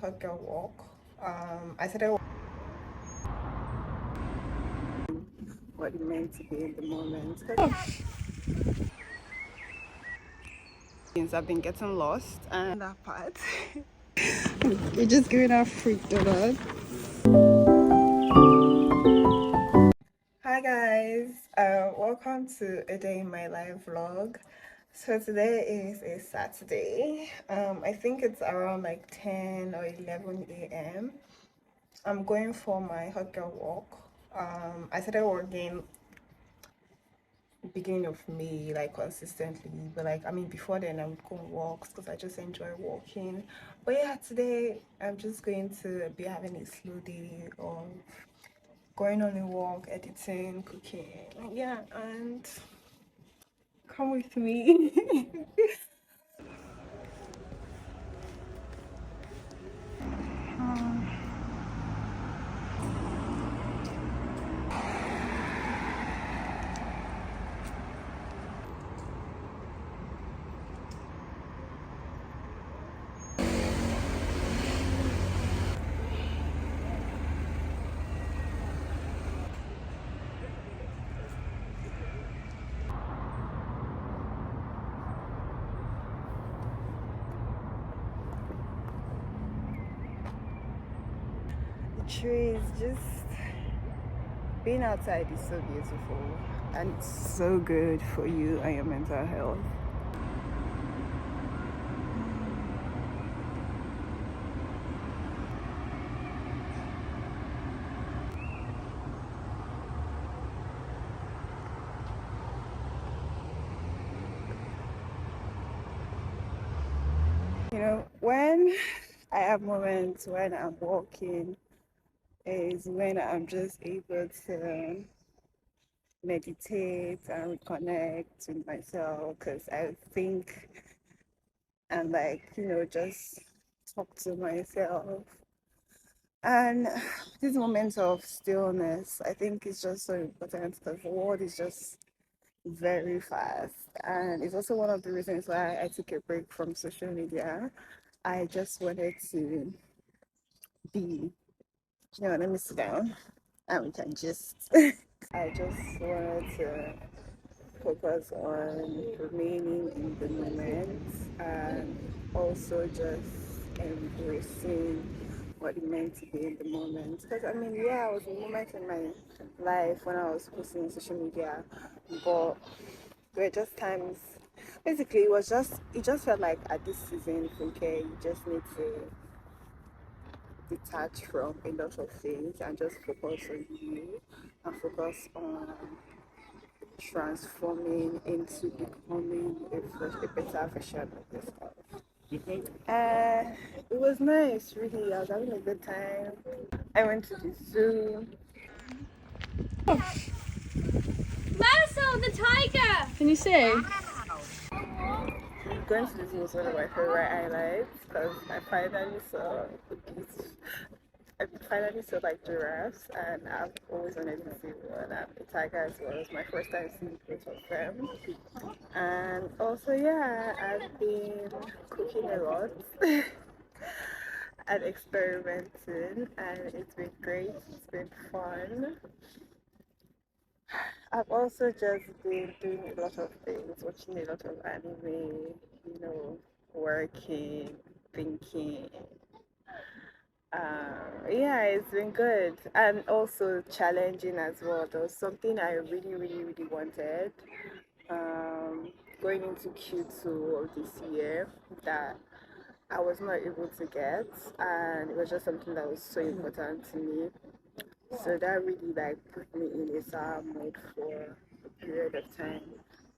hot girl walk. I started what it meant to be in the moment. I've been getting lost and that part. We're just giving our freak to that. Hi guys, welcome to a day in my life vlog. So today is a Saturday. I think it's around like 10 or 11 a.m. I'm going for my hot girl walk. I started walking beginning of May, like consistently, but like before then I would go on walks because I just enjoy walking. But yeah, today I'm just going to be having a slow day of going on a walk, editing, cooking. Yeah, and come with me. The trees, just being outside is so beautiful and it's so good for you and your mental health. You know, when I have moments when I'm walking is when I'm just able to meditate and reconnect with myself because I think and just talk to myself. And these moments of stillness, I think is just so important because the world is just very fast. And it's also one of the reasons why I took a break from social media. I just wanted to be, let me sit down and we can just, I just wanted to focus on remaining in the moment and also just embracing what it meant to be in the moment. Because I was in a moment in my life when I was posting on social media, but there were just times. Basically, it just felt like at this season, Funke, you just need to detach from a lot of things and just focus on you and focus on transforming into becoming a better version of yourself. It was nice, really. I was having a good time. I went to the zoo. Marcel, the tiger! Can you see? Going to the zoo was one of my favorite highlights because I finally saw like giraffes, and I've always wanted to see one. And the tiger as well. It was my first time seeing both of them. And also, yeah, I've been cooking a lot and experimenting, and it's been great. It's been fun. I've also just been doing a lot of things, watching a lot of anime, working, thinking. Yeah, it's been good and also challenging as well. There was something I really, really, really wanted going into Q2 of this year that I was not able to get, and it was just something that was so important to me. So that really put me in a sour mood for a period of time.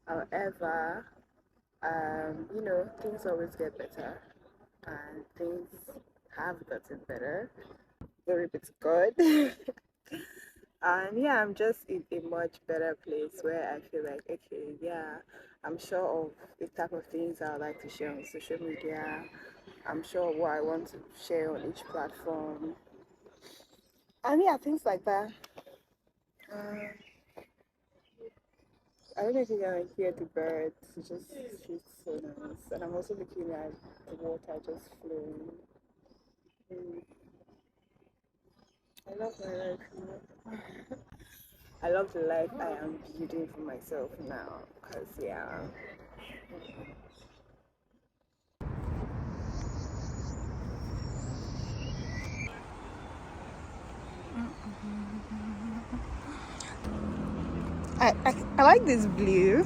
However, things always get better, and things have gotten better. Very bit good. And yeah, I'm just in a much better place where I feel like, okay, yeah, I'm sure of the type of things I would like to share on social media. I'm sure what I want to share on each platform. And yeah, things like that. Uh, I don't know if you can hear the birds. It's so nice. And I'm also looking at the water just flowing. I love my life now. I love the life I am building for myself now. Cause yeah. I like this blue.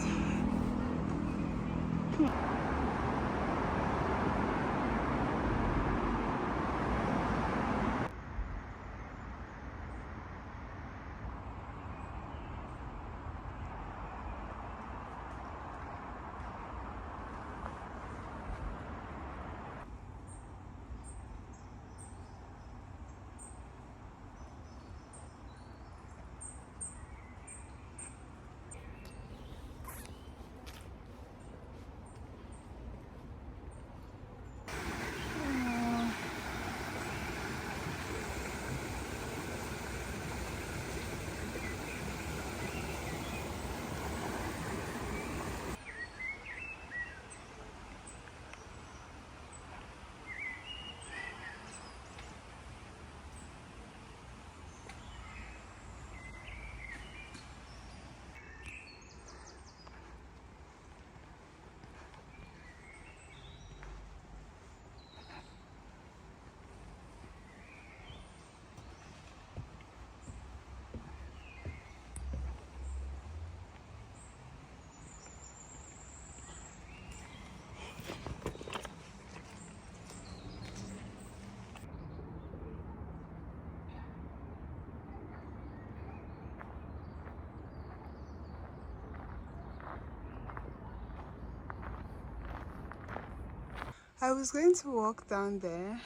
I was going to walk down there,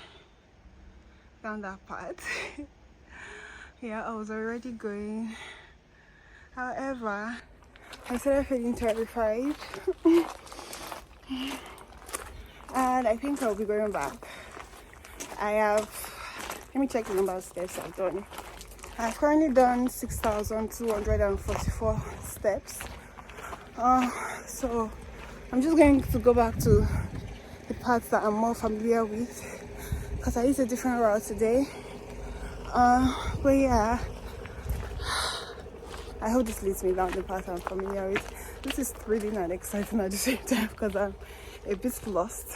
down that path. Yeah, I was already going. However, I started feeling terrified. And I think I'll be going back. Let me check the number of steps I've done. I've currently done 6,244 steps. So I'm just going to go back to the parts that I'm more familiar with because I used a different route today. But yeah, I hope this leads me down the path I'm familiar with. This is thrilling and exciting at the same time because I'm a bit lost,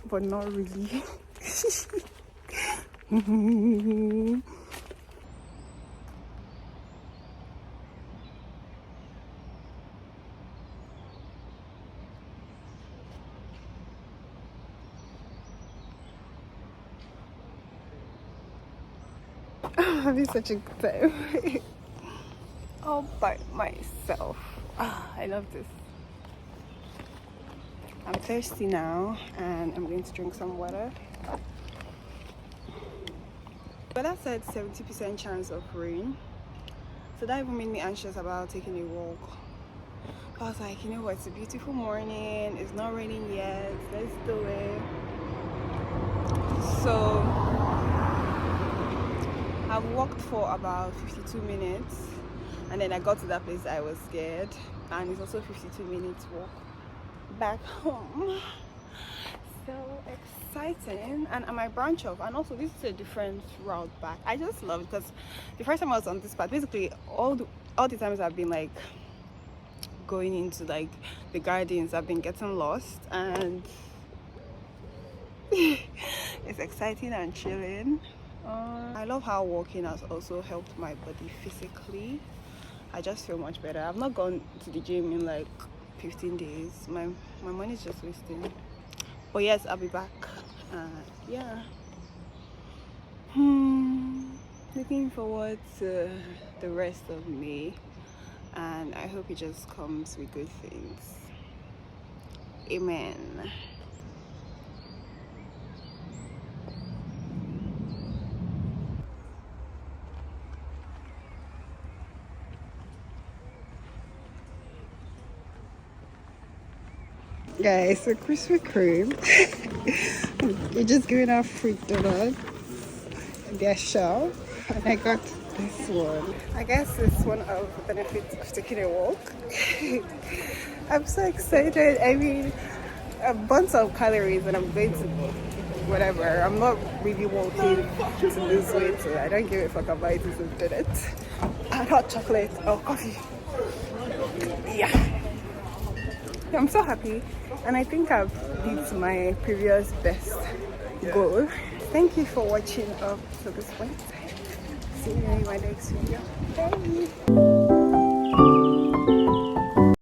but not really. I'm having such a good time. All by myself. I love this. I'm thirsty now and I'm going to drink some water. But that said 70% chance of rain. So that even made me anxious about taking a walk. I was like, you know what, it's a beautiful morning, it's not raining yet, let's do it. So I've walked for about 52 minutes and then I got to that place I was scared, and it's also 52 minutes walk back home. So exciting. And I might branch off, and also this is a different route back. I just love it because the first time I was on this path, basically all the times I've been like going into like the gardens, I've been getting lost, and it's exciting and chilling. I love how walking has also helped my body physically. I just feel much better. I've not gone to the gym in like 15 days. My money's just wasting. But yes, I'll be back. Yeah. Looking forward to the rest of May, and I hope it just comes with good things. Amen. Guys, so Krispy Kreme, you're just giving out free donuts in their shop, and I got this one. I guess it's one of the benefits of taking a walk. I'm so excited. I mean, a bunch of calories, and I'm going to whatever. I'm not really wanting to lose weight, so I don't give a fuck about it in it. And hot chocolate or coffee. Yeah. I'm so happy, and I think I've beat my previous best goal. Thank you for watching up to this point. See you in my next video. Bye.